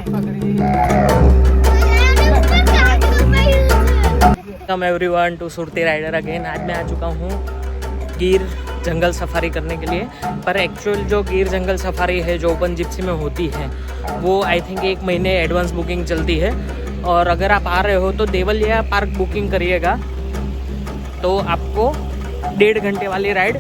Welcome everyone to Surti rider again. आज मैं आ चुका हूँ गिर जंगल सफारी करने के लिए। पर एक्चुअल जो गिर जंगल सफारी है जो ओपन जिप्सी में होती है वो आई थिंक 1 महीने एडवांस बुकिंग चलती है। और अगर आप आ रहे हो तो देवलिया पार्क बुकिंग करिएगा तो आपको 1.5 घंटे वाली राइड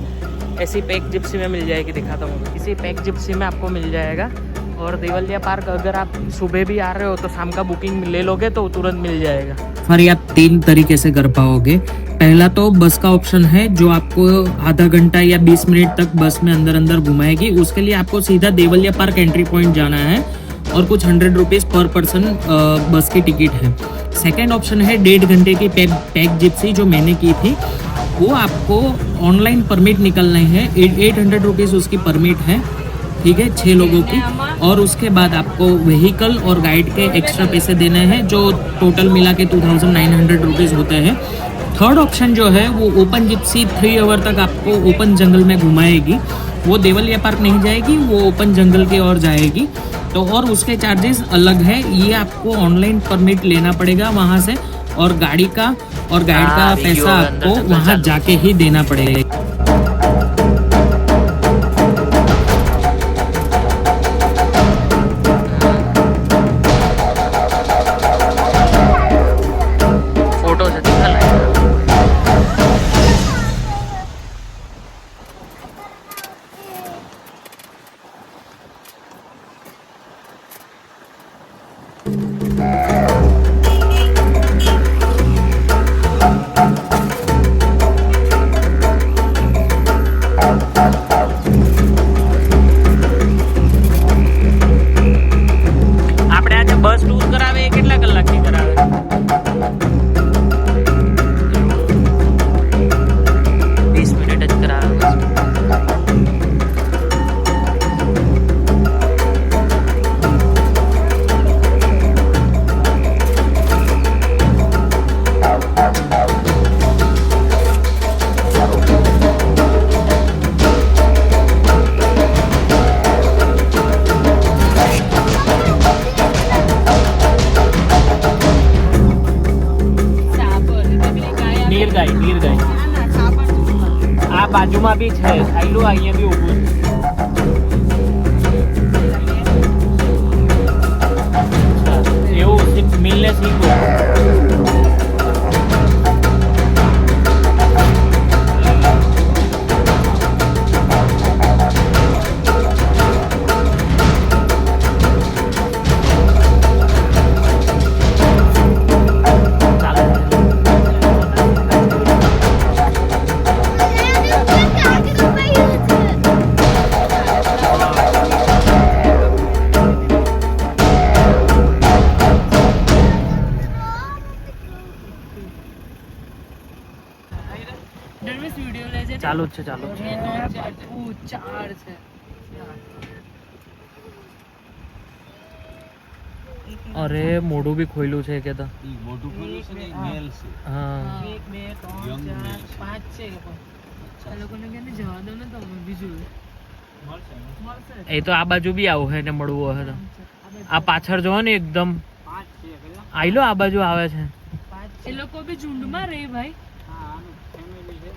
ऐसी पैक जिप्सी में मिल जाएगी। दिखाता हूँ, इसी पैक जिप्सी में आपको मिल जाएगा। और देवलिया पार्क अगर आप सुबह भी आ रहे हो तो शाम का बुकिंग ले लोगे तो तुरंत मिल जाएगा। सफारी आप 3 तरीके से कर पाओगे। पहला तो बस का ऑप्शन है जो आपको आधा घंटा या 20 मिनट तक बस में अंदर घुमाएगी। उसके लिए आपको सीधा देवलिया पार्क एंट्री पॉइंट जाना है और कुछ 100 रुपीज़ पर पर्सन बस की टिकट है। सेकेंड ऑप्शन है 1.5 घंटे की पैक जिप्सी जो मैंने की थी। वो आपको ऑनलाइन परमिट निकलने हैं, 800 रुपीज़ उसकी परमिट है, ठीक है, 6 लोगों की। और उसके बाद आपको व्हीकल और गाइड के एक्स्ट्रा पैसे देने हैं जो टोटल मिला के 2900 रुपीज़ होते हैं। थर्ड ऑप्शन जो है वो ओपन जिप्सी 3 आवर तक आपको ओपन जंगल में घुमाएगी। वो देवलिया पार्क नहीं जाएगी, वो ओपन जंगल की ओर जाएगी। तो और उसके चार्जेस अलग है। ये आपको ऑनलाइन परमिट लेना पड़ेगा वहाँ से, और गाड़ी का और गाइड का पैसा आपको वहाँ जाके ही देना पड़ेगा। આ બાજુમાં બી છે, ખાઈલું અહીંયા બી ઊભું છે એવું મિલને શીખો। ચાલુ જ છે, ચાલુ જ છે। અરે મોઢું બી ખોયલું છે કે તો મોઢું ખોલ્યું છે ને મેલ છે। હા 1 2 3 4 5 છે એ લોકોને કેને જવા દો ને તમે બીજું મળશે। એ તો આ બાજુ બી આવું હે ને મળવું હે તો આ પાછળ જોવો ને એકદમ 5 છે આઈલો આ બાજુ આવે છે। 5 એ લોકો બી ઝુંડમાં રહે ભાઈ। હા આનું ફેમિલી છે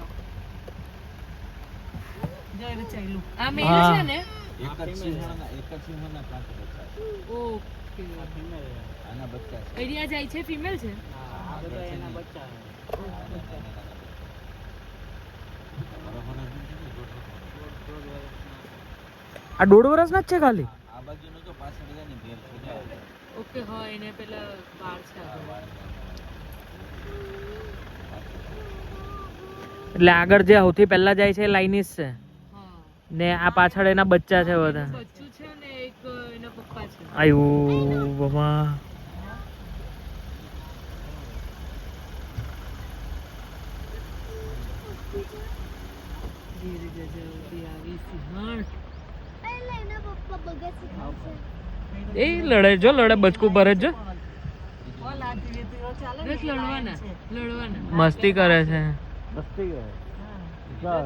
જય ચાલ્યું આ મેલ છે ને એક જ સિંહના 5 બચ્ચા છે। ઓકે આ ફિમેલ આના બચ્ચા છે। એરિયા જાય છે ફિમેલ છે। હા આ બધા એના બચ્ચા છે। આ 1.5 વર્ષના જ છે ખાલી। આ બાજુનો તો પાછળ જાય ને ઘેર છે। ઓકે હા એને પેલા બાર છે એટલે આગળ જે સૌથી પહેલા જાય છે લાઈનીસ છે ને આ પાછળ એના બચ્ચા છે બધા। બચ્ચું છે ને એક એના પપ્પા છે। આયું બાબા ધીરે જલ્દી આવી સિંહણ એટલે એના પપ્પા બગા શીખવશે। એ લડે જો લડે બચકું પર જ બસ લડવાના મસ્તી કરે છે। મસ્તી કરે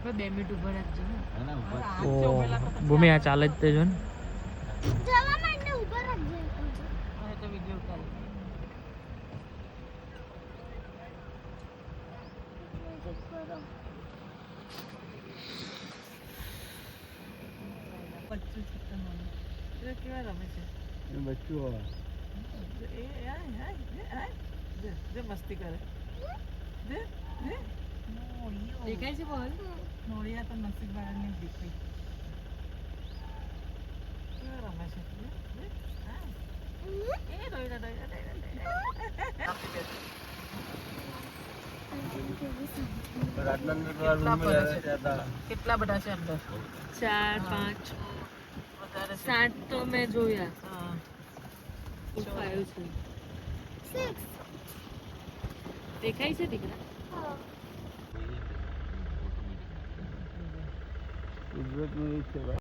2 મિનિટ ઉભા રાખજો ને. है ना ऊपर ઓ ભૂમિ આ ચાલે જ તે જો ને જવા માંડને ઊભા રાખજે હવે તો વિડીયો ઉતારો. બચ્ચું છે તમારું. એ કેવા રમે છે? ये बच्चों એ જે મસ્તી કરે. જે જે દેખાય છે બોલ. નોળિયા તો નસીબ વાળાને જ દેખાય. કેવા રમે છે? એ દોયડા. કેટલા બધા છે અંદર? 4 5 વધારે 7 તો મેં જોયા. હા 5 છે. 6 દેખાય છે દીકરા? गुजरात में ये सेवा